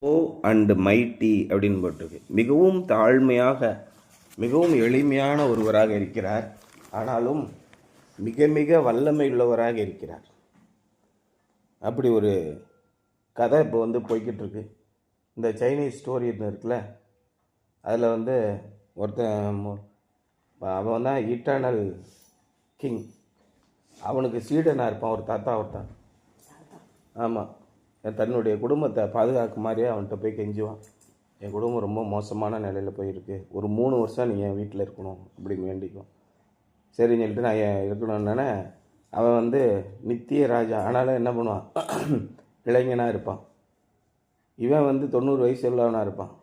O and mighty அப்படின்னு போட்டிருக்கு. மிகவும் தாழ்மையாக, மிகவும் எளிமையான ஒருவராக இருக்கிறார். ஆனாலும் மிக மிக வல்லமை உள்ளவராக இருக்கிறார். அப்படி ஒரு கதை இப்போ போய்கிட்டு இருக்கு. இந்த சைனீஸ் ஸ்டோரி இருக்குல்ல, அதில் ஒருத்தன் அவன் தான் இட்டர்னல் கிங். அவனுக்கு சீடனாக இருப்பான் ஒரு தாத்தா ஒருத்தான். ஆமாம், தன்னுடைய குடும்பத்தை பாதுகாக்க மாதிரியே அவன்கிட்ட போய் கெஞ்சுவான். என் குடும்பம் ரொம்ப மோசமான நிலையில் போயிருக்கு, ஒரு 3 வருஷம் நீ என் வீட்டில் இருக்கணும் அப்படின்னு வேண்டிக்கும். சரின்னு சொல்லிட்டு நான் இருக்கணும்னானே அவன் நித்திய ராஜா. ஆனாலும் என்ன பண்ணுவான், இளைஞனாக இருப்பான். இவன் 90 வயசு உள்ளவனாக இருப்பான்.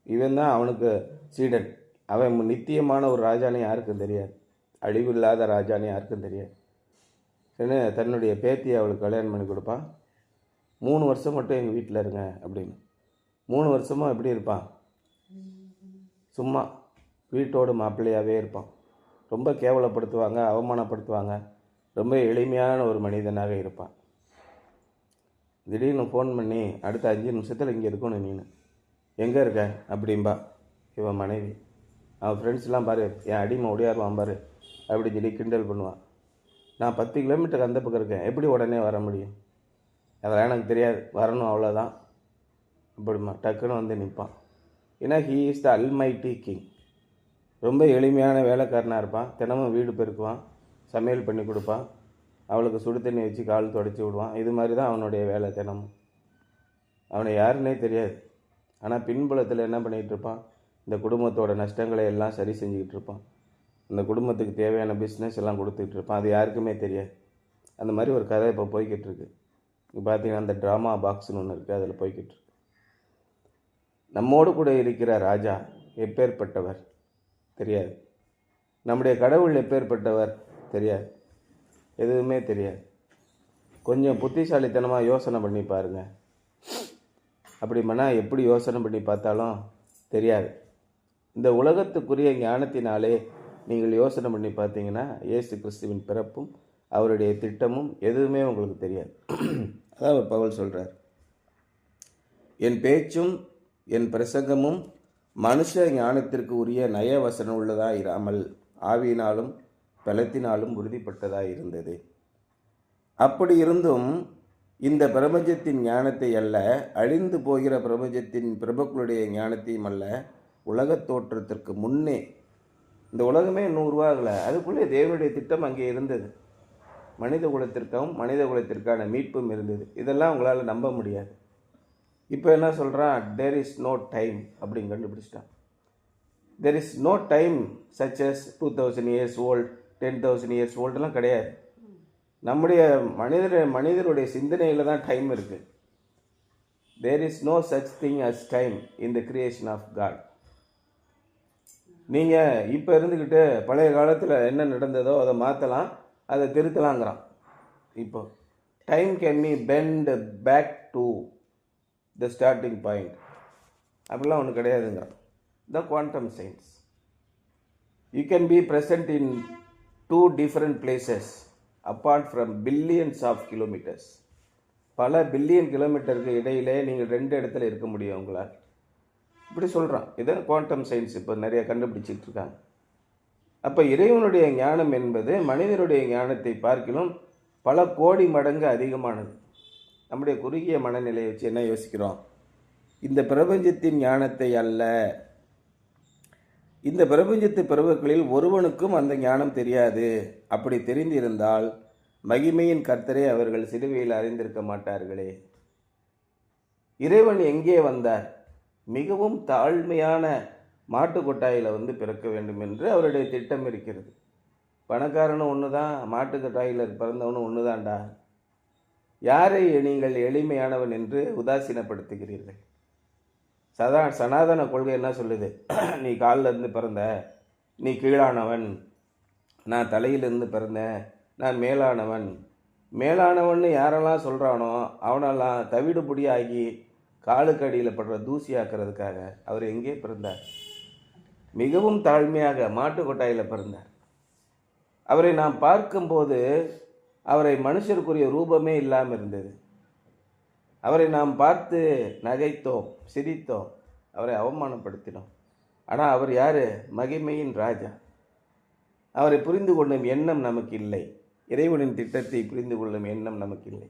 இவன் தான் அவனுக்கு சீடன். அவன் நித்தியமான ஒரு ராஜானே யாருக்கும் தெரியாது, அழிவில்லாத ராஜானே யாருக்கும் தெரியாது. சரி, தன்னுடைய பேத்தியை அவளுக்கு கல்யாணம் பண்ணி கொடுப்பான். 3 வருஷம் மட்டும் எங்கள் வீட்டில் இருங்க அப்படின்னு. 3 வருஷமாக எப்படி இருப்பான், சும்மா வீட்டோடு மாப்பிள்ளையாகவே இருப்பான். ரொம்ப கேவலப்படுத்துவாங்க, அவமானப்படுத்துவாங்க. ரொம்ப எளிமையான ஒரு மனிதனாக இருப்பான். திடீர்னு ஃபோன் பண்ணி அடுத்த 5 நிமிஷத்தில் இங்கே இருக்கணும், நீனு எங்கே இருக்க அப்படின்பா இவன் மனைவி. அவன் ஃப்ரெண்ட்ஸ்லாம் பாரு, என் அடிமை ஒடியாருவான் பாரு அப்படி சொல்லி கிண்டல் பண்ணுவான். நான் 10 கிலோமீட்டருக்கு அந்த பக்கம் இருக்கேன், எப்படி உடனே வர முடியும், அதெல்லாம் எனக்கு தெரியாது, வரணும் அவ்வளோதான் அப்படிமா டக்குன்னு நிற்பான். ஏன்னா he is the almighty king. ரொம்ப எளிமையான வேலைக்காரனாக இருப்பான். தினமும் வீடு பெருக்குவான், சமையல் பண்ணி கொடுப்பான், அவளுக்கு சுடு தண்ணி வச்சு கால் துடைச்சி விடுவான். இது மாதிரி தான் அவனுடைய வேலை தினமும். அவனை யாருன்னே தெரியாது. ஆனால் பின்புலத்தில் என்ன பண்ணிகிட்டு இருப்பான், இந்த குடும்பத்தோட நஷ்டங்களை எல்லாம் சரி செஞ்சுக்கிட்டு இருப்பான். இந்த குடும்பத்துக்கு தேவையான பிஸ்னஸ் எல்லாம் கொடுத்துக்கிட்டு இருப்பான். அது யாருக்குமே தெரியாது. அந்த மாதிரி ஒரு கதை இப்போ போய்கிட்டு இருக்கு. இப்போ பார்த்தீங்கன்னா அந்த ட்ராமா பாக்ஸ்னு ஒன்று இருக்குது, அதில் போய்கிட்டு இருக்கு. நம்மோடு கூட இருக்கிற ராஜா எப்பேற்பட்டவர் தெரியாது, நம்முடைய கடவுள் எப்பேற்பட்டவர் தெரியாது, எதுவுமே தெரியாது. கொஞ்சம் புத்திசாலித்தனமாக யோசனை பண்ணி பாருங்கள். அப்படி பண்ணால் எப்படி யோசனை பண்ணி பார்த்தாலும் தெரியாது. இந்த உலகத்துக்குரிய ஞானத்தினாலே நீங்கள் யோசனை பண்ணி பார்த்தீங்கன்னா இயேசு கிறிஸ்துவின் பிறப்பும் அவருடைய திட்டமும் எதுவுமே உங்களுக்கு தெரியாது. அதான் பவுல் சொல்கிறார், என் பேச்சும் என் பிரசங்கமும் மனுஷ ஞானத்திற்கு உரிய நயவசனம் உள்ளதாக இராமல் ஆவியினாலும் பலத்தினாலும் உறுதிப்பட்டதாக இருந்தது. அப்படி இருந்தும் இந்த பிரபஞ்சத்தின் ஞானத்தை அல்ல, அழிந்து போகிற பிரபஞ்சத்தின் பிரபுக்களுடைய ஞானத்தையும் அல்ல, உலகத் தோற்றத்திற்கு முன்னே, இந்த உலகமே இன்னும் உருவாகலை, அதுக்குள்ளே தேவனுடைய திட்டம் அங்கே இருந்தது. மனித குலத்திற்கும் மனித குலத்திற்கான மீட்பும் இருந்தது. இதெல்லாம் உங்களால் நம்ப முடியாது. இப்போ என்ன சொல்கிறான், தேர் இஸ் நோ டைம் அப்படின்னு கண்டுபிடிச்சிட்டான். There is no time such as 2000 years old, 10,000 years ஓல்டுலாம் கிடையாது. நம்முடைய மனிதனுடைய சிந்தனையில் தான் டைம் இருக்குது. There is no such thing as time in the creation of God. நீங்கள் இப்போ இருந்துக்கிட்டு பழைய காலத்தில் என்ன நடந்ததோ அதை மாற்றலாம், அதை திருத்தலாங்கிறான். இப்போ time can be bent back to the starting point அப்படிலாம் ஒன்று கிடையாதுங்கிறான். The quantum science. You can be present in 2 different places apart from billions of kilometres. பல பில்லியன் கிலோமீட்டருக்கு இடையிலே நீங்கள் 2 இடத்துல இருக்க முடியும் உங்களால். இப்படி சொல்கிறான். இதான் குவாண்டம் சயின்ஸ் இப்போ நிறைய கண்டுபிடிச்சிட்டு இருக்காங்க. அப்போ இறைவனுடைய ஞானம் என்பது மனிதனுடைய ஞானத்தை பார்க்கிலும் பல கோடி மடங்கு அதிகமானது. நம்முடைய குறுகிய மனநிலையை வச்சு என்ன யோசிக்கிறோம், இந்த பிரபஞ்சத்தின் ஞானத்தை அல்ல, இந்த பிரபஞ்சத்து பிரபுக்களில் ஒருவனுக்கும் அந்த ஞானம் தெரியாது. அப்படி தெரிந்திருந்தால் மகிமையின் கர்த்தரை அவர்கள் சிலுவையில் அறிந்திருக்க மாட்டார்களே. இறைவன் எங்கே வந்தார், மிகவும் தாழ்மையான மாட்டு கொட்டாயில் பிறக்க வேண்டும் என்று அவருடைய திட்டம் இருக்கிறது. பணக்காரனும் ஒன்று தான், மாட்டு கொட்டாயில் பிறந்தவனும் ஒன்று தான்டா. யாரை நீங்கள் எளிமையானவன் என்று உதாசீனப்படுத்துகிறீர்கள்? சனாதன கொள்கை என்ன சொல்லுது, நீ காலில் இருந்து பிறந்த, நீ கீழானவன், நான் தலையிலிருந்து பிறந்தேன், நான் மேலானவன். மேலானவன் யாரெல்லாம் சொல்கிறானோ அவனெல்லாம் தவிடு பொடியாகி காலுக்கு அடியில் படுற தூசியாக்குறதுக்காக அவர் எங்கே பிறந்தார்? மிகவும் தாழ்மையாக மாட்டு கொட்டாயில் பிறந்தார். அவரை நாம் பார்க்கும்போது அவரை மனுஷருக்குரிய ரூபமே இல்லாமல் இருந்தது. அவரை நாம் பார்த்து நகைத்தோம், சிரித்தோம், அவரை அவமானப்படுத்தினோம். ஆனால் அவர் யார்? மகிமையின் ராஜா. அவரை புரிந்து கொள்ளும் எண்ணம் நமக்கு இல்லை. இறைவனின் திட்டத்தை புரிந்து கொள்ளும் எண்ணம் நமக்கு இல்லை.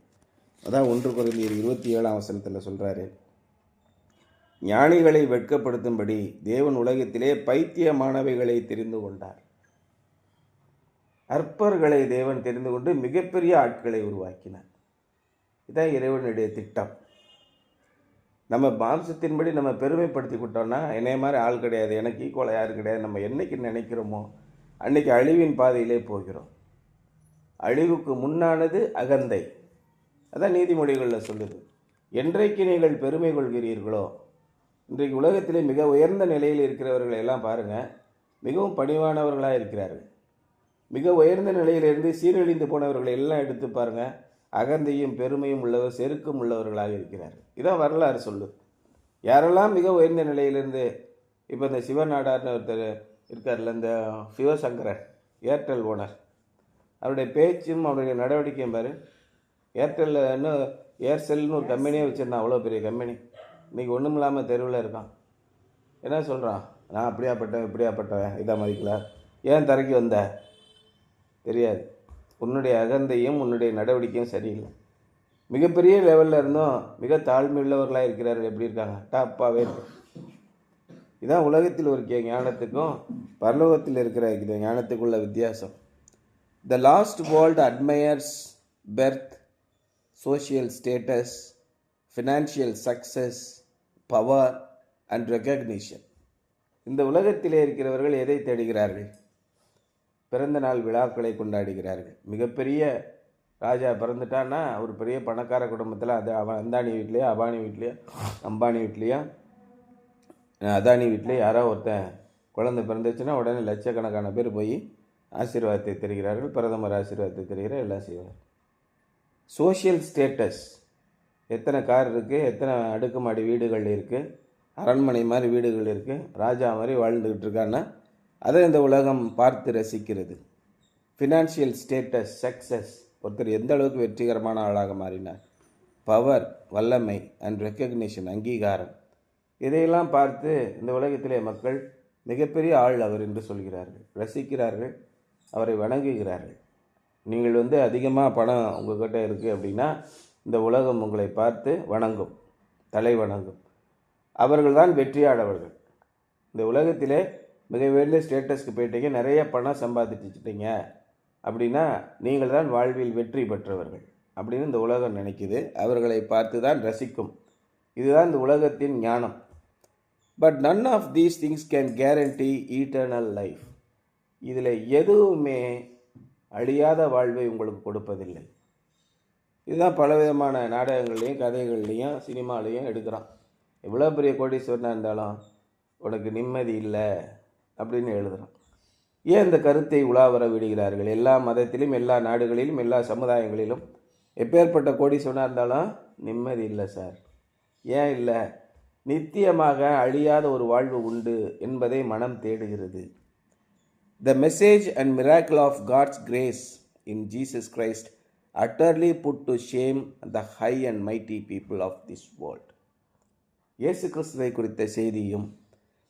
அதான் 1 கொரிந்தியர் 27 சொல்கிறாரு, ஞானிகளை வெட்கப்படுத்தும்படி தேவன் உலகத்திலே பைத்தியமானவைகளை தெரிந்து கொண்டார். அற்பர்களை தேவன் தெரிந்து கொண்டு மிகப்பெரிய ஆட்களை உருவாக்கினார். இதான் இறைவனுடைய திட்டம். நம்ம மாம்சத்தின்படி நம்ம பெருமைப்படுத்திக்கிட்டோம்னா என்னைய மாதிரி ஆள் கிடையாது, எனக்கு ஈக்குவலாக யாரும் கிடையாது, நம்ம என்னைக்கு நினைக்கிறோமோ அன்னைக்கு அழிவின் பாதையிலே போகிறோம். அழிவுக்கு முன்னானது அகந்தை. அதான் நீதிமொழிகளில் சொல்லுது, என்றைக்கு நீங்கள் பெருமை கொள்கிறீர்களோ. இன்றைக்கு உலகத்திலே மிக உயர்ந்த நிலையில் இருக்கிறவர்களை எல்லாம் பாருங்கள், மிகவும் பணிவானவர்களாக இருக்கிறார்கள். மிக உயர்ந்த நிலையிலிருந்து சீரழிந்து போனவர்களை எல்லாம் எடுத்து பாருங்கள், அகந்தையும் பெருமையும் உள்ளவர், செருக்கும் உள்ளவர்களாக இருக்கிறார்கள். இதான் வரலாறு சொல்லுது. யாரெல்லாம் மிக உயர்ந்த நிலையிலிருந்து, இப்போ இந்த சிவநாடார்னு ஒருத்தர் இருக்கார்ல, இந்த சிவசங்கரன், ஏர்டெல் ஓனர், அவருடைய பேச்சும் அவருடைய நடவடிக்கையும் பாரு. ஏர்டெல்லில் இன்னும் ஏர்செல்னு ஒரு கம்பெனியே வச்சுருந்தான், அவ்வளோ பெரிய கம்பெனி. இன்றைக்கி ஒன்றும் இல்லாமல் தெருவில் இருக்கான். என்ன சொல்கிறான்? நான் அப்படியாப்பட்டவன் இப்படியாப்பட்டவன், இதை மதிக்கல. ஏன் தரைக்கு வந்த? தெரியாது. உன்னுடைய அகந்தையும் உன்னுடைய நடவடிக்கையும் சரியில்லை. மிகப்பெரிய லெவலில் இருந்தும் மிக தாழ்மையுள்ளவர்களாக இருக்கிறார்கள். எப்படி இருக்காங்க? டாப்பாகவே இருக்கு. இதான் உலகத்தில் ஒரு ஞானத்துக்கும் பரலோகத்தில் இருக்கிற ஞானத்துக்குள்ள வித்தியாசம். The lost world admires birth, social status, financial success, power and recognition. இந்த உலகத்திலே இருக்கிறவர்கள் எதை தேடுகிறார்கள்? பிறந்த நாள் விழாக்களை கொண்டாடுகிறார்கள். மிகப்பெரிய ராஜா பிறந்துட்டான்னா ஒரு பெரிய பணக்கார குடும்பத்தில், அது அவன் அந்தானி வீட்லேயோ, அபானி வீட்லேயோ, அம்பானி வீட்லேயோ, அதானி வீட்லேயோ யாரோ ஒருத்தன் குழந்தை பிறந்துச்சுன்னா உடனே லட்சக்கணக்கான பேர் போய் ஆசீர்வாதத்தை தருகிறார்கள். பிரதமர் ஆசீர்வாதத்தை தருகிறார், எல்லாம் செய்வார். சோஷியல் ஸ்டேட்டஸ், எத்தனை கார் இருக்குது, எத்தனை அடுக்குமாடி வீடுகள் இருக்குது, அரண்மனை மாதிரி வீடுகள் இருக்குது, ராஜா மாதிரி வாழ்ந்துக்கிட்டு இருக்கான்னா அதை இந்த உலகம் பார்த்து ரசிக்கிறது. ஃபினான்ஷியல் ஸ்டேட்டஸ், சக்ஸஸ், ஒருத்தர் எந்த அளவுக்கு வெற்றிகரமான ஆளாக மாறினார். பவர், வல்லமை அண்ட் ரெக்கக்னிஷன், அங்கீகாரம், இதையெல்லாம் பார்த்து இந்த உலகத்திலே மக்கள் மிகப்பெரிய ஆள் அவர் என்று சொல்கிறார்கள், ரசிக்கிறார்கள், அவரை வணங்குகிறார்கள். நீங்கள் அதிகமாக பணம் உங்கள்கிட்ட இருக்குது அப்படின்னா இந்த உலகம் உங்களை பார்த்து வணங்கும், தலை வணங்கும். அவர்கள்தான் வெற்றியாளர்கள். இந்த உலகத்திலே மிக உயர்ந்த ஸ்டேட்டஸ்க்கு போயிட்டீங்க, நிறைய பணம் சம்பாதிச்சுட்டீங்க அப்படின்னா நீங்கள் தான் வாழ்வில் வெற்றி பெற்றவர்கள் அப்படின்னு இந்த உலகம் நினைக்குது. அவர்களை பார்த்து தான் ரசிக்கும். இதுதான் இந்த உலகத்தின் ஞானம். But none of these things can guarantee eternal life. இதில் எதுவுமே அழியாத வாழ்வை உங்களுக்கு கொடுப்பதில்லை. இதுதான் பலவிதமான நாடகங்கள்லேயும் கதைகள்லேயும் சினிமாலேயும் எடுக்கிறான். எவ்வளோ பெரிய கோடீஸ்வரனாக இருந்தாலும் உனக்கு நிம்மதி இல்லை அப்படின்னு எழுதுகிறான். ஏன் இந்த கருத்தை உலாவர விடுகிறார்கள்? எல்லா மதத்திலும், எல்லா நாடுகளிலும், எல்லா சமுதாயங்களிலும் எப்பேற்பட்ட கோடீஸ்வரனாக இருந்தாலும் நிம்மதி இல்லை சார். ஏன் இல்லை? நித்தியமாக அழியாத ஒரு வாழ்வு உண்டு என்பதை மனம் தேடுகிறது. The message and miracle of God's grace in Jesus Christ utterly put to shame the high and mighty people of this world. இயேசு கிறிஸ்துவை குறித்த செய்தியும்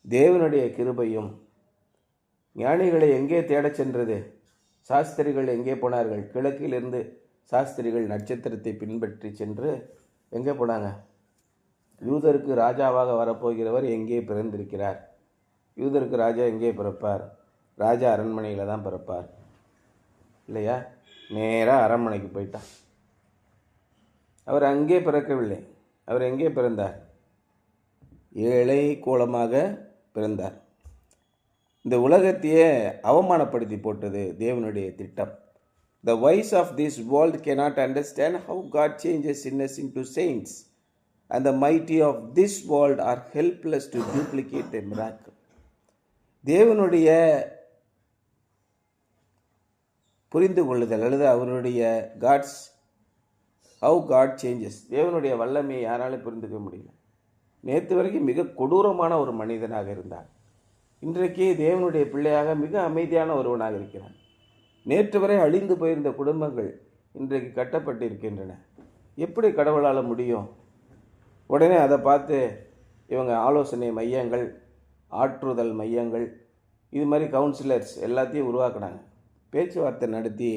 தேவனுடைய கிருபையும் ஞானிகளை எங்கே தேடச் சென்றது? சாஸ்திரிகள் எங்கே போனார்கள்? கிழக்கிலிருந்து சாஸ்திரிகள் நட்சத்திரத்தை பின்பற்றி சென்று எங்கே போனாங்க? யூதருக்கு ராஜாவாக வரப்போகிறவர் எங்கே பிறந்திருக்கிறார்? யூதருக்கு ராஜா எங்கே பிறப்பார்? ராஜா அரண்மனையில் தான் பிறப்பார் இல்லையா? நேராக அரண்மனைக்கு போயிட்டான். அவர் அங்கே பிறக்கவில்லை. அவர் எங்கே பிறந்தார்? ஏழை கோலமாக பிறந்தார். இந்த உலகத்தையே அவமானப்படுத்தி போட்டது தேவனுடைய திட்டம். The wise of this world cannot understand how God changes sinners into saints, and the mighty of this world are helpless to duplicate the miracle. தேவனுடைய புரிந்து கொள்ளுதல் அல்லது அவருடைய how God changes, தேவனுடைய வல்லமையை யாராலும் புரிந்துக்க முடியல. நேற்று வரைக்கும் மிக கொடூரமான ஒரு மனிதனாக இருந்தார். இன்றைக்கு தேவனுடைய பிள்ளையாக மிக அமைதியான ஒருவனாக இருக்கிறான். நேற்று வரை அழிந்து போயிருந்த குடும்பங்கள் இன்றைக்கு கட்டப்பட்டு இருக்கின்றன. எப்படி கடவுளால் முடியும்? உடனே அதை பார்த்து இவங்க ஆலோசனை மையங்கள், ஆற்றுதல் மையங்கள், இது மாதிரி கவுன்சிலர்ஸ் எல்லாத்தையும் உருவாக்குனாங்க. பேச்சுவார்த்தை நடத்தி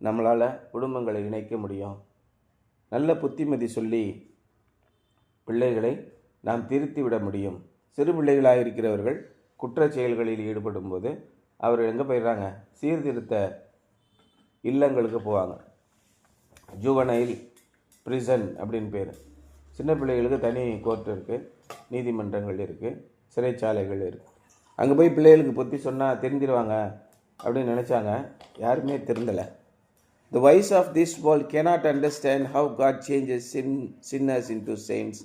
நம்மளால் குடும்பங்களை இணைக்க முடியும். நல்ல புத்திமதி சொல்லி பிள்ளைகளை நாம் திருத்தி விட முடியும். சிறு பிள்ளைகளாக இருக்கிறவர்கள் குற்ற செயல்களில் ஈடுபடும் போது அவர் எங்கே போயிடுறாங்க? சீர்திருத்த இல்லங்களுக்கு போவாங்க. ஜுவனைல் பிரிசன் அப்படின்னு பேர். சின்ன பிள்ளைகளுக்கு தனி கோர்ட் இருக்குது, நீதிமன்றங்கள் இருக்குது, சிறைச்சாலைகள் இருக்குது. அங்கே போய் பிள்ளைகளுக்கு புத்தி சொன்னால் தெரிஞ்சிருவாங்க அப்படின்னு நினச்சாங்க. யாருமே திருந்தலை. The wise of this world cannot understand how God changes sinners into saints,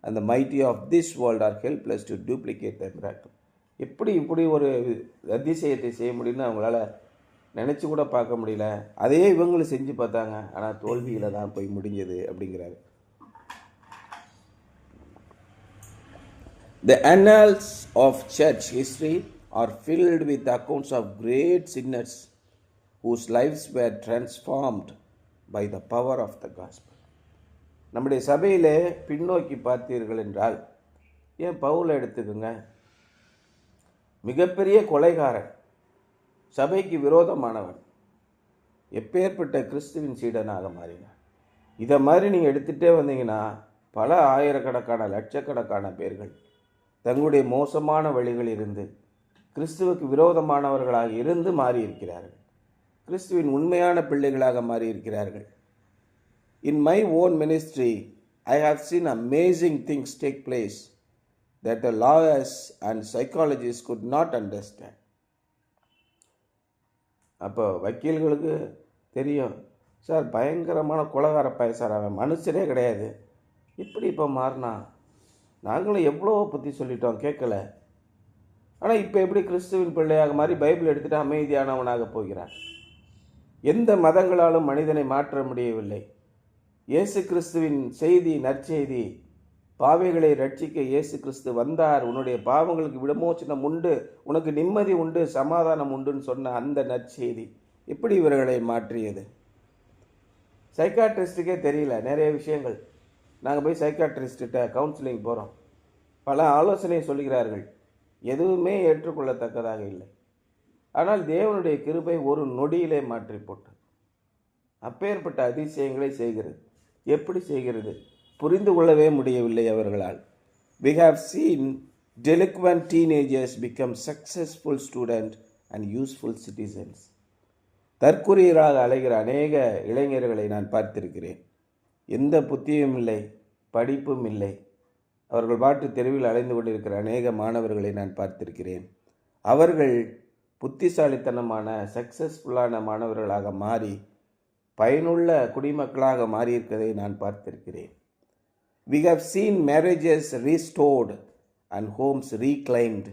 and the mighty of this world are helpless to duplicate the miracle. இப்படி ஒரு அதிசயத்தை செய்ய முடியும்னு அவங்களால நினச்சி கூட பார்க்க முடியல. அதையே இவங்களும் செஞ்சு பார்த்தாங்க, ஆனால் தோல்வியில் தான் போய் முடிஞ்சது அப்படிங்கிறாரு. The annals of church history are filled with accounts of great sinners whose lives were transformed by the power of the gospel. நம்முடைய சபையிலே பின்னோக்கி பார்த்தீர்கள் என்றால், ஏன் பவுலை எடுத்துக்கோங்க, மிகப்பெரிய கொலைகாரன், சபைக்கு விரோதமானவன், எப்பேற்பட்ட கிறிஸ்துவின் சீடனாக மாறினான். இதை மாதிரி நீங்கள் எடுத்துகிட்டே வந்தீங்கன்னா பல ஆயிரக்கணக்கான லட்சக்கணக்கான பேர்கள் தங்களுடைய மோசமான வழிகளில் இருந்து கிறிஸ்துவுக்கு விரோதமானவர்களாக இருந்து மாறியிருக்கிறார்கள். கிறிஸ்துவின் உண்மையான பிள்ளைகளாக மாறியிருக்கிறார்கள். In my own ministry, I have seen amazing things take place that the lawyers and psychologists could not understand. அப்போ வக்கீல்களுக்கு தெரியும், சார் பயங்கரமான கொலகார பையன் சார், அவன் மனுஷனே கிடையாது, இப்படி இப்போ மாறினா, நாங்களும் எவ்வளோ பற்றி சொல்லிட்டோம் கேட்கல, ஆனால் இப்போ எப்படி கிறிஸ்துவின் பிள்ளையாக மாறி பைபிள் எடுத்துகிட்டு அமைதியானவனாக போகிறான். எந்த மதங்களாலும் மனிதனை மாற்ற முடியவில்லை. இயேசு கிறிஸ்துவின் செய்தி, நற்செய்தி, பாவிகளை ரட்சிக்க இயேசு கிறிஸ்து வந்தார், உன்னுடைய பாவங்களுக்கு விமோசனம் உண்டு, உனக்கு நிம்மதி உண்டு, சமாதானம் உண்டுன்னு சொன்ன அந்த நற்செய்தி எப்படி இவர்களை மாற்றியது? சைக்காட்ரிஸ்ட்டுக்கே தெரியல நிறைய விஷயங்கள். நாங்கள் போய் சைக்காட்ரிஸ்ட்ட கவுன்சிலிங் போகிறோம், பல ஆலோசனை சொல்கிறார்கள், எதுவுமே ஏற்றுக்கொள்ளத்தக்கதாக இல்லை. ஆனால் தேவனுடைய கிருபை ஒரு நொடியிலே மாற்றி போட்டது. அப்பேற்பட்ட அதிசயங்களை செய்கிறது. எப்படி செய்கிறது? புரிந்து கொள்ளவே முடியவில்லை அவர்களால். We have seen delinquent teenagers become successful students and useful citizens. தற்குறியராக அலைகிற அநேக இளைஞர்களை நான் பார்த்திருக்கிறேன். எந்த புத்தியும் இல்லை, படிப்பும் இல்லை, அவர்கள் பாட்டு தெருவில் அலைந்து கொண்டிருக்கிற அநேக மாணவர்களை நான் பார்த்திருக்கிறேன். அவர்கள் புத்திசாலித்தனமான சக்சஸ்ஃபுல்லான மாணவர்களாக மாறி பயனுள்ள குடிமக்களாக மாறியிருக்கிறதை நான் பார்த்திருக்கிறேன். We have seen marriages restored and homes reclaimed,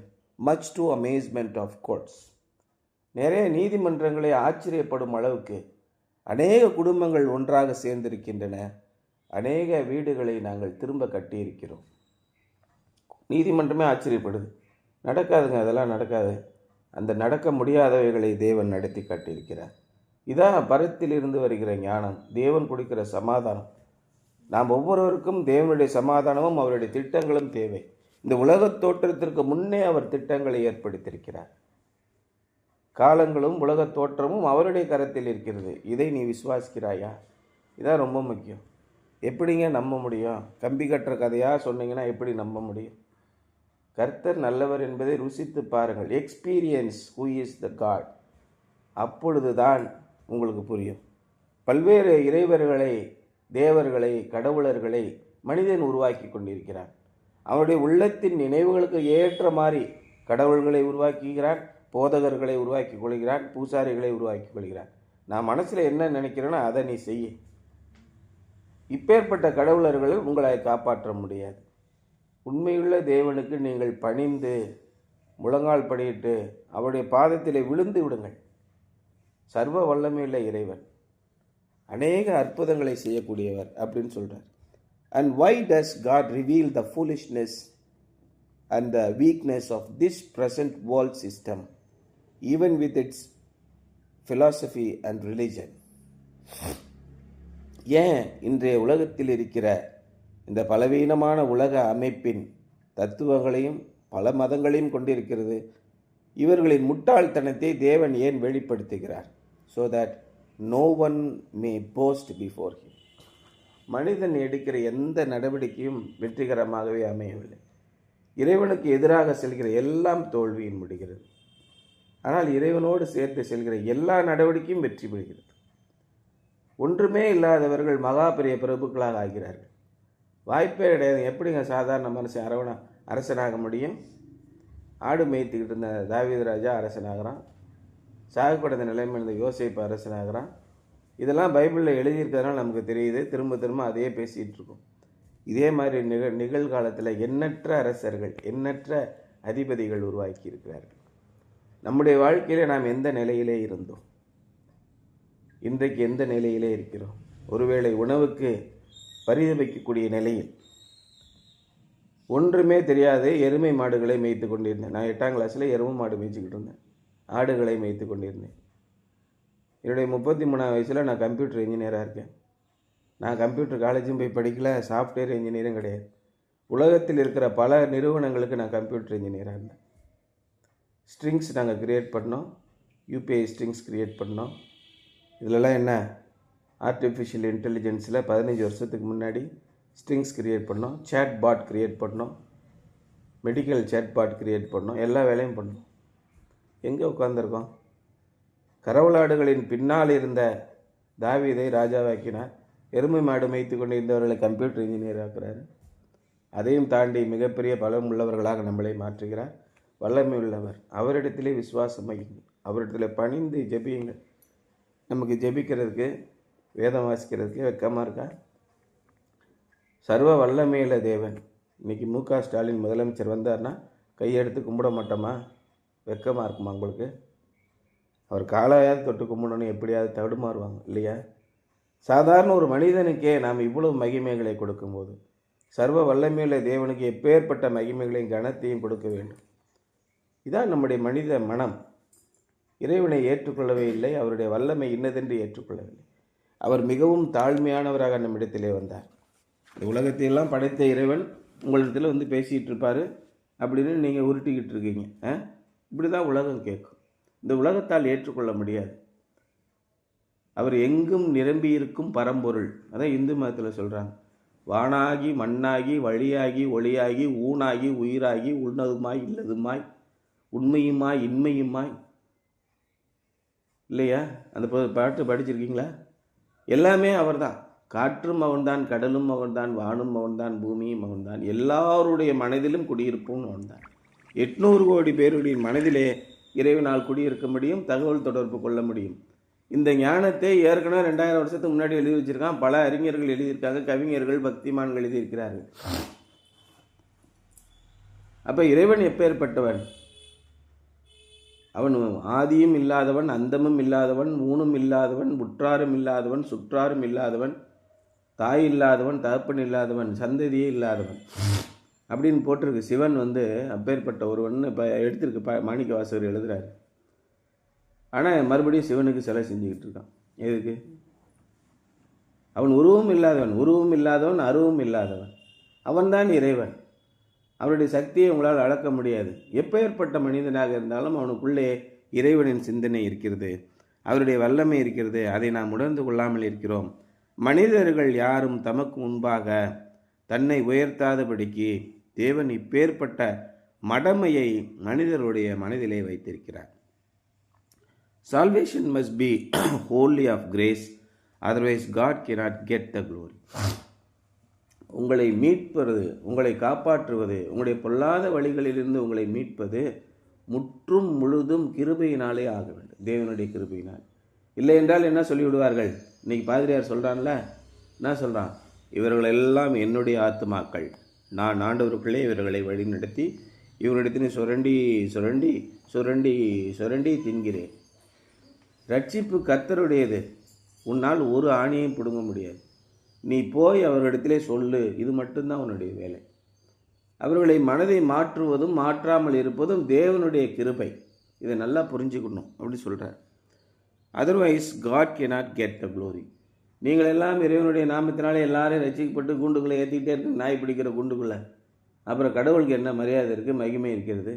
much to amazement of courts. நிறைய நீதிமன்றங்களை ஆச்சரியப்படும் அளவுக்கு அநேக குடும்பங்கள் ஒன்றாக சேர்ந்திருக்கின்றன. அநேக வீடுகளை நாங்கள் திரும்ப கட்டியிருக்கிறோம். நீதிமன்றமே ஆச்சரியப்படுது. நடக்காதுங்க, அதெல்லாம் நடக்காது. அந்த நடக்க முடியாதவைகளை தேவன் நடத்தி காட்டியிருக்கிறார். இதான் பரத்திலிருந்து வருகிற ஞானம், தேவன் கொடுக்கிற சமாதானம். நாம் ஒவ்வொருவருக்கும் தேவனுடைய சமாதானமும் அவருடைய திட்டங்களும் தேவை. இந்த உலகத் தோற்றத்திற்கு முன்னே அவர் திட்டங்களை ஏற்படுத்தியிருக்கிறார். காலங்களும் உலகத் தோற்றமும் அவருடைய கரத்தில் இருக்கிறது. இதை நீ விசுவாசிக்கிறாயா? இதான் ரொம்ப முக்கியம். எப்படிங்க நம்ப முடியும்? கம்பி கட்டுற கதையாக சொன்னீங்கன்னா எப்படி நம்ப முடியும்? கர்த்தர் நல்லவர் என்பதை ருசித்து பாருங்கள். Experience who is the God. அப்பொழுது தான் உங்களுக்கு புரியும். பல்வேறு இறைவர்களை, தேவர்களை, கடவுளர்களை மனிதன் உருவாக்கி கொண்டிருக்கிறான். அவனுடைய உள்ளத்தின் நினைவுகளுக்கு ஏற்ற மாதிரி கடவுள்களை உருவாக்குகிறான், போதகர்களை உருவாக்கி கொள்கிறான், பூசாரிகளை உருவாக்கி கொள்கிறான். நான் மனசில் என்ன நினைக்கிறேனோ அதை நீ செய்ய. இப்பேற்பட்ட கடவுளர்களை உங்களை காப்பாற்ற முடியாது. உண்மையுள்ள தேவனுக்கு நீங்கள் பணிந்து முழங்கால் படியிட்டு அவருடைய பாதத்திலே விழுந்து விடுங்கள். சர்வ வல்லமையுள்ள இறைவன், அநேக அற்புதங்களை செய்யக்கூடியவர் அப்படின்னு சொல்கிறார். And why does God reveal the foolishness and the weakness of this present world system, even with its philosophy and religion? ஏன் இன்றைய உலகத்தில் இருக்கிற இந்த பலவீனமான உலக அமைப்பின் தத்துவங்களையும் பல மதங்களையும் கொண்டிருக்கிறது. இவர்களின் முட்டாள்தனத்தை தேவன் ஏன் வெளிப்படுத்துகிறார்? So that no one may boast before him. மனிதன் எடுக்கிற எந்த நடவடிக்கையும் வெற்றிகரமாகவே அமையவில்லை. இறைவனுக்கு எதிராக செல்கிற எல்லாம் தோல்வியின் முடிகிறது. ஆனால் இறைவனோடு சேர்த்து செல்கிற எல்லா நடவடிக்கையும் வெற்றி பெறுகிறது. ஒன்றுமே இல்லாதவர்கள் மகா பெரிய பிரபுக்களாக ஆகிறார்கள். வாய்ப்பே கிடையாது. எப்படிங்க சாதாரண மனுஷன் அரசனாக முடியும்? ஆடு மேய்த்துக்கிட்டு இருந்த தாவீது ராஜா அரசனாகிறான். சாகுபடுத்த நிலைமை இருந்த யோசேப்பு அரசனாகிறான். இதெல்லாம் பைபிளில் எழுதியிருக்கிறதுனால நமக்கு தெரியுது. திரும்ப திரும்ப அதையே பேசிகிட்டு இருக்கோம். இதே மாதிரி நிகழ்காலத்தில் எண்ணற்ற அரசர்கள், எண்ணற்ற அதிபதிகள் உருவாக்கி இருக்கிறார்கள். நம்முடைய வாழ்க்கையிலே நாம் எந்த நிலையிலே இருந்தோம்? இன்றைக்கு எந்த நிலையிலே இருக்கிறோம்? ஒருவேளை உணவுக்கு பரிதபிக்கக்கூடிய நிலையில், ஒன்றுமே தெரியாது எருமை மாடுகளை மேய்த்து கொண்டிருந்தேன். நான் 8ஆம் கிளாஸில் எருமை மாடு மேய்ச்சிக்கிட்டு இருந்தேன். ஆடுகளை மேய்த்து கொண்டிருந்தேன். என்னுடைய 33 வயசில் நான் கம்ப்யூட்டர் இன்ஜினியராக இருக்கேன். நான் கம்ப்யூட்டர் காலேஜும் போய் படிக்கல, சாஃப்ட்வேர் இன்ஜினியரும் கிடையாது. உலகத்தில் இருக்கிற பல நிறுவனங்களுக்கு நான் கம்ப்யூட்டர் இன்ஜினியராக இருந்தேன். ஸ்ட்ரிங்ஸ் நாங்கள் க்ரியேட் பண்ணோம், யூபிஐ ஸ்ட்ரிங்ஸ் க்ரியேட் பண்ணோம். இதிலெல்லாம் என்ன, ஆர்டிஃபிஷியல் இன்டெலிஜென்ஸில் 15 வருஷத்துக்கு முன்னாடி ஸ்ட்ரிங்ஸ் க்ரியேட் பண்ணோம், சேட் பாட் க்ரியேட் பண்ணோம், மெடிக்கல் சேட் பாட் க்ரியேட் பண்ணோம், எல்லா வேலையும் பண்ணோம். எங்கே உட்காந்துருக்கோம்? கரவலாடுகளின் பின்னால் இருந்த தாவீதை ராஜாவாக்கினார். எருமை மாடு மேய்த்து கொண்டு இருந்தவர்களை கம்ப்யூட்டர் இன்ஜினியர் ஆக்குறாரு. அதையும் தாண்டி மிகப்பெரிய பலம் உள்ளவர்களாக நம்மளை மாற்றுகிறார். வல்லமை உள்ளவர். அவரிடத்திலே விசுவாசம் வையுங்கள், அவரிடத்தில் பணிந்து ஜெபியுங்கள். நமக்கு ஜெபிக்கிறதுக்கு, வேதம் வாசிக்கிறதுக்கு வெக்கமாக இருக்கா? சர்வ வல்லமையுள்ள தேவன். இன்றைக்கி மு.க. ஸ்டாலின் முதலமைச்சர் வந்தார்னா கையெடுத்து கும்பிட மாட்டோமா? வெக்கமாக இருக்குமா உங்களுக்கு? அவர் காலையாவது தொட்டு கும்பிடணும், எப்படியாவது தடுமாறுவாங்க இல்லையா? சாதாரண ஒரு மனிதனுக்கே நாம் இவ்வளவு மகிமைகளை கொடுக்கும்போது சர்வ வல்லமையுள்ள தேவனுக்கு எப்பேற்பட்ட மகிமைகளையும் கனத்தையும் கொடுக்க வேண்டும். இதான் நம்முடைய மனித மனம். இறைவனை ஏற்றுக்கொள்ளவே இல்லை, அவருடைய வல்லமை இன்னதென்று ஏற்றுக்கொள்ளவில்லை. அவர் மிகவும் தாழ்மையானவராக நம்மிடத்திலே வந்தார். இந்த உலகத்தையெல்லாம் படைத்த இறைவன் உங்களிடத்தில் வந்து பேசிகிட்டு இருப்பார் அப்படின்னு நீங்கள் உருட்டிக்கிட்டு இருக்கீங்க. இப்படி தான் உலகம் கேட்கும். இந்த உலகத்தால் ஏற்றுக்கொள்ள முடியாது. அவர் எங்கும் நிரம்பி இருக்கும் பரம்பொருள். அதான் இந்து மதத்தில் சொல்கிறாங்க. வானாகி மண்ணாகி வழியாகி ஒளியாகி ஊனாகி உயிராகி உன்னதுமாய் இல்லதுமாய் உண்மையுமாய் இன்மையுமாய். இல்லையா? அந்த பாட்டு படிச்சிருக்கீங்களா? எல்லாமே அவர் தான். காற்றும் அவன்தான், கடலும் அவன்தான், வானும் அவன்தான், பூமியும் அவன்தான், எல்லாருடைய மனதிலும் குடியிருப்பும் அவன்தான். 800 கோடி பேருடைய மனதிலே இறைவனால் குடியிருக்க முடியும், தகவல் தொடர்பு கொள்ள முடியும். இந்த ஞானத்தை ஏற்கனவே 2000 வருஷத்துக்கு முன்னாடி எழுதி வச்சிருக்கான். பல அறிஞர்கள் எழுதியிருக்காங்க, கவிஞர்கள், பக்திமான்கள் எழுதியிருக்கிறார்கள். அப்போ இறைவன் எப்பேற்பட்டவன்? அவன் ஆதியும் இல்லாதவன், அந்தமும் இல்லாதவன், ஊனும் இல்லாதவன், உற்றாரும் இல்லாதவன், சுற்றாரும் இல்லாதவன், தாய் இல்லாதவன், தகப்பன் இல்லாதவன், சந்ததியே இல்லாதவன் அப்படின்னு போட்டிருக்கு. சிவன் வந்து அப்பேற்பட்ட ஒருவன் இப்போ எடுத்திருக்கு. மாணிக்க வாசகர் எழுதுகிறார். ஆனால் மறுபடியும் சிவனுக்கு சிலை செஞ்சுக்கிட்டு இருக்கான். எதுக்கு? அவன் உருவம் இல்லாதவன், அருவம் இல்லாதவன். அவன்தான் இறைவன். அவனுடைய சக்தியை உங்களால் அளக்க முடியாது. எப்பேற்பட்ட மனிதனாக இருந்தாலும் அவனுக்குள்ளே இறைவனின் சிந்தனை இருக்கிறது, அவருடைய வல்லமை இருக்கிறது. அதை நாம் உணர்ந்து கொள்ளாமல் இருக்கிறோம். மனிதர்கள் யாரும் தமக்கு முன்பாக தன்னை உயர்த்தாதபடிக்கு தேவன் இப்பேற்பட்ட மடமையை மனிதருடைய மனதிலே வைத்திருக்கிறார். Salvation must be wholly of grace, otherwise God cannot get the glory. உங்களை மீட்பது, உங்களை காப்பாற்றுவது, உங்களுடைய பொல்லாத வழிகளிலிருந்து உங்களை மீட்பது முற்றும் முழுதும் கிருபையினாலே ஆக வேண்டும், தேவனுடைய கிருபையினால். இல்லை என்றால் என்ன சொல்லிவிடுவார்கள்? இன்னைக்கு பாதிரியார் சொல்கிறான்ல, என்ன சொல்கிறான்? இவர்கள் எல்லாம் என்னுடைய ஆத்துமாக்கள், நான் ஆண்டவருக்குள்ளே இவர்களை வழிநடத்தி இவரிடத்தில் சுரண்டி சுரண்டி சுரண்டி சுரண்டி தின்கிறேன். ரட்சிப்பு கர்த்தருடையது, உன்னால் ஒரு ஆணியையும் பிடுங்க முடியாது. நீ போய் அவர்களிடத்திலே சொல்லு, இது மட்டும்தான் உன்னுடைய வேலை. அவர்களை மனதை மாற்றுவதும் மாற்றாமல் இருப்பதும் தேவனுடைய கிருபை. இதை நல்லா புரிஞ்சுக்கணும் அப்படி சொல்கிறார். Otherwise God cannot get the glory. நீங்கள் எல்லாம் இறைவனுடைய நாமத்தினாலே எல்லாரும் ரசிக்கப்பட்டு கூண்டுக்குள்ளே ஏற்றிக்கிட்டே இருக்கு, நாய் பிடிக்கிற கூண்டுக்குள்ளே. அப்புறம் கடவுளுக்கு என்ன மரியாதை இருக்குது, மகிமை இருக்கிறது?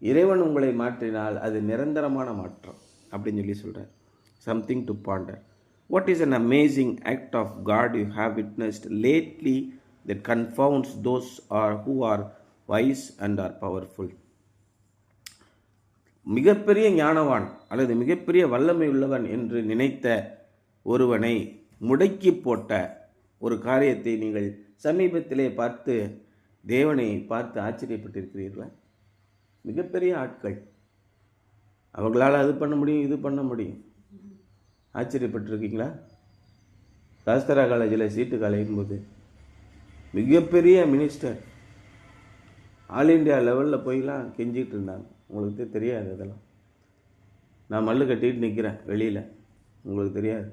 இறைவன் உங்களை மாற்றினால் அது நிரந்தரமான மாற்றம் அப்படின்னு சொல்லி சொல்கிறார். Something to ponder. What is an amazing act of God you have witnessed lately that confounds those are who are wise and are powerful. மிகப்பெரிய ஞானவான் அல்லது மிகப்பெரிய வல்லமை உள்ளவன் என்று நினைத்த ஒருவனை முடக்கி போட்ட ஒரு காரியத்தை நீங்கள் சமீபத்திலே பார்த்து தேவனை பார்த்து ஆச்சரியப்பட்டிருக்கிறீர்களா? மிகப்பெரிய ஆட்கள், அவங்களால் அது பண்ண முடியும், இது பண்ண முடியும். ஆச்சரியப்பட்டிருக்கீங்களா? சாஸ்திரா காலேஜில் சீட்டு கலையும் போது மிகப்பெரிய மினிஸ்டர் ஆல் இண்டியா லெவலில் போய்லாம் கெஞ்சிக்கிட்டு இருந்தாங்க. உங்களுக்கு தெரியாது அதெல்லாம். நான் மல்லு கட்டிட்டு நிற்கிறேன் வெளியில், உங்களுக்கு தெரியாது.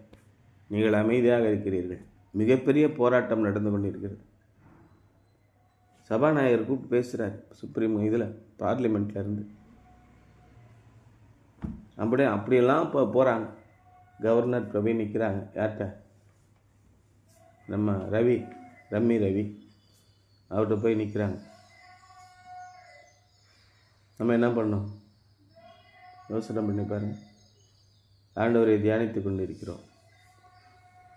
நீங்கள் அமைதியாக இருக்கிறீர்கள். மிகப்பெரிய போராட்டம் நடந்து கொண்டிருக்கிறது. சபாநாயகர் கூப்பிட்டு பேசுகிறார் சுப்ரீம் இதில் பார்லிமெண்ட்லேருந்து. அப்படியெல்லாம் இப்போ போகிறாங்க. கவர்னர் பிரவீன் நிற்கிறாங்க. யார்கிட்ட? நம்ம ரம்மி ரவி அவர்கிட்ட போய் நிற்கிறாங்க. நம்ம என்ன பண்ணோம்? யோசனை பண்ணி பாருங்கள். ஆண்டவரை தியானித்து கொண்டு இருக்கிறோம்.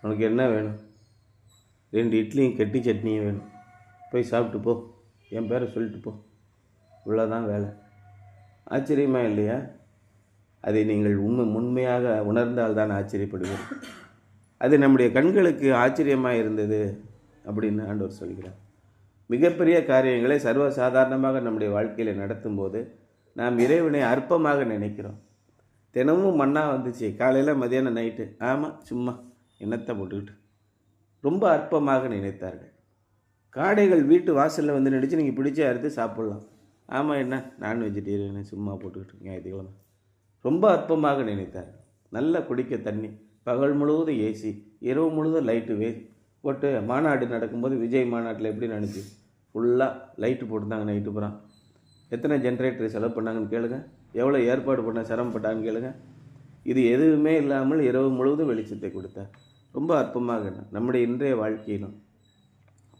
உனக்கு என்ன வேணும்? 2 இட்லியும் கெட்டி சட்னியும் வேணும், போய் சாப்பிட்டு போ, என் பேரை சொல்லிட்டு போ, இவ்வளோதான் வேலை. ஆச்சரியமா இல்லையா? அதை நீங்கள் உண்மையாக உணர்ந்தால்தான் ஆச்சரியப்படுவீர்கள். அது நம்முடைய கண்களுக்கு ஆச்சரியமாக இருந்தது அப்படின்னு ஆண்டவர் சொல்கிறார். மிகப்பெரிய காரியங்களை சர்வசாதாரணமாக நம்முடைய வாழ்க்கையில் நடத்தும்போது நாம் இறைவனை அற்பமாக நினைக்கிறோம். தினமும் மண்ணா வந்துச்சு, காலையில் மதியானம் நைட்டு, ஆமாம் சும்மா எண்ணத்தை போட்டுக்கிட்டு ரொம்ப அற்பமாக நினைத்தார்கள். காடைகள் வீட்டு வாசலில் வந்து நினச்சி நீங்கள் பிடிச்ச அறுத்து சாப்பிட்லாம். ஆமாம், என்ன நான் வெஜிடேரியன் சும்மா போட்டுக்கிட்டு ஞாயிற்றுக்கிழமை. ரொம்ப அற்பமாக நினைத்தார்கள். நல்லா குடிக்க தண்ணி, பகல் முழுவதும் ஏசி, இரவு முழுவதும் லைட்டு போட்டு. மாநாடு நடக்கும்போது விஜய் மாநாட்டில் எப்படி நினச்சி ஃபுல்லாக லைட்டு போட்டுருந்தாங்க நைட்டு பூரா. எத்தனை ஜென்ரேட்டர் செலவு பண்ணாங்கன்னு கேளுங்க, எவ்வளோ ஏற்பாடு பண்ண சிரமப்பட்டாங்கன்னு கேளுங்க. இது எதுவுமே இல்லாமல் இரவு முழுவதும் வெளிச்சத்தை கொடுத்தார். ரொம்ப அற்பமாக. நம்முடைய இன்றைய வாழ்க்கையிலும்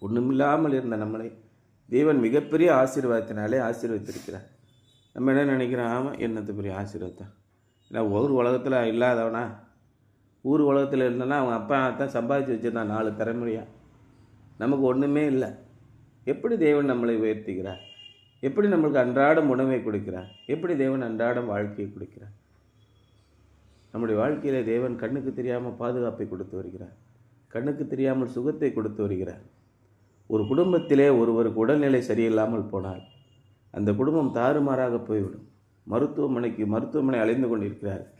ஒன்றுமில்லாமல் இருந்த நம்மளை தேவன் மிகப்பெரிய ஆசீர்வாதத்தினாலே ஆசீர்வதித்திருக்கிறார். நம்ம என்ன நினைக்கிறோம்? ஆமாம், என்னது பெரிய ஆசீர்வாதம். ஏன்னா ஊர் உலகத்தில் இல்லாதவனா? ஊர் உலகத்தில் இருந்தோன்னா அவங்க அப்பா தான் சம்பாதிச்சு வச்சுருந்தான் 4 தலைமுறையாக. நமக்கு ஒன்றுமே இல்லை. எப்படி தேவன் நம்மளை உயர்த்துகிறார்? எப்படி நம்மளுக்கு அன்றாடம் உணவை கொடுக்கிறார்? எப்படி தேவன் அன்றாடம் வாழ்க்கையை கொடுக்கிறார்? நம்முடைய வாழ்க்கையில் தேவன் கண்ணுக்கு தெரியாமல் பாதுகாப்பை கொடுத்து வருகிறார். கண்ணுக்கு தெரியாமல் சுகத்தை கொடுத்து வருகிறார். ஒரு குடும்பத்திலே ஒருவருக்கு உடல்நிலை சரியில்லாமல் போனால் அந்த குடும்பம் தாறுமாறாக போய்விடும். மருத்துவமனை அலைந்து கொண்டிருக்கிறார்கள்.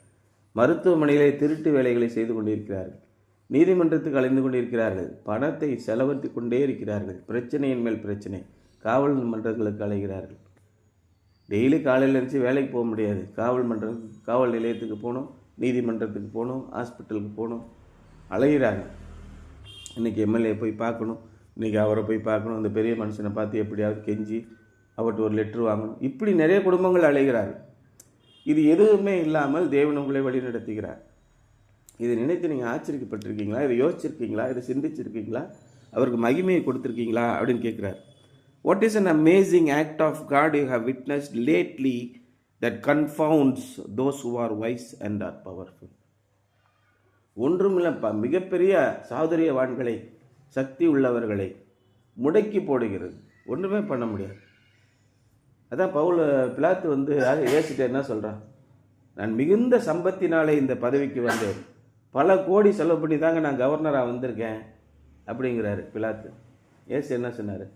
மருத்துவமனையிலே திருட்டு வேலைகளை செய்து கொண்டிருக்கிறார்கள். நீதிமன்றத்துக்கு அலைந்து கொண்டிருக்கிறார்கள். பணத்தை செலவழித்து கொண்டே இருக்கிறார்கள். பிரச்சனையின் மேல் பிரச்சனை. காவல் மன்றங்களுக்கு அலைகிறார்கள். டெய்லி காலையில் இருந்துச்சு வேலைக்கு போக முடியாது. காவல் நிலையத்துக்கு போகணும், நீதிமன்றத்துக்கு போகணும், ஹாஸ்பிட்டலுக்கு போகணும், அலைகிறாங்க. இன்றைக்கி எம்எல்ஏ போய் பார்க்கணும், இன்றைக்கி அவரை போய் பார்க்கணும், அந்த பெரிய மனுஷனை பார்த்து எப்படியாவது கெஞ்சி அவர்கிட்ட ஒரு லெட்ரு வாங்கணும். இப்படி நிறைய குடும்பங்கள் அலைகிறார்கள். இது எதுவுமே இல்லாமல் தேவன் உங்களை வழி நடத்துகிறார். இதை நினைத்து நீங்கள் ஆச்சரியப்பட்டிருக்கீங்களா? இதை யோசிச்சிருக்கீங்களா? இதை சிந்திச்சிருக்கீங்களா? அவருக்கு மகிமையை கொடுத்துருக்கீங்களா அப்படின்னு கேட்குறார். What is an amazing act of God you have witnessed lately that confounds those who are wise and are powerful. ஒன்றுமில்லப்பா, மிகப்பெரிய சாதுரியவான்களை, சக்தி உள்ளவர்களை முடக்கி போடுகிறது. ஒன்றுமே பண்ண முடியாது. அதான் பிலாத்து ஏசிட்ட என்ன சொல்கிறான்? நான் மிகுந்த சம்பத்தினாலே இந்த பதவிக்கு வந்தேன், பல கோடி செலவு பண்ணி தாங்க நான் கவர்னராக வந்திருக்கேன் அப்படிங்கிறாரு பிலாத்து. ஏசு என்ன சொன்னார்?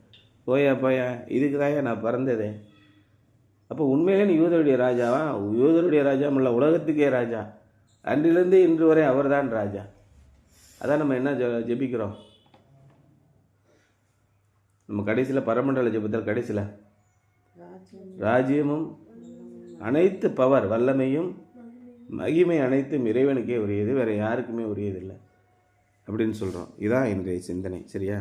போயா இதுக்கு தாங்க நான் பிறந்ததே. அப்போ உண்மையிலே நீ யூதருடைய ராஜாவா? யூதருடைய ராஜா இல்லை, உலகத்துக்கே ராஜா. அன்றிலிருந்து இன்று வரை அவர்தான் ராஜா. அதான் நம்ம என்ன ஜெபிக்கிறோம்? நம்ம கடைசியில் பரமண்டல ஜெபத்தில் கடைசியில் ராஜ்யமும் அனைத்து பவர் வல்லமையும் மகிமை அனைத்தும் இறைவனுக்கே உரியது, வேறு யாருக்குமே உரியதில்லை அப்படின்னு சொல்கிறோம். இதான் இன்றைய சிந்தனை. சரியா?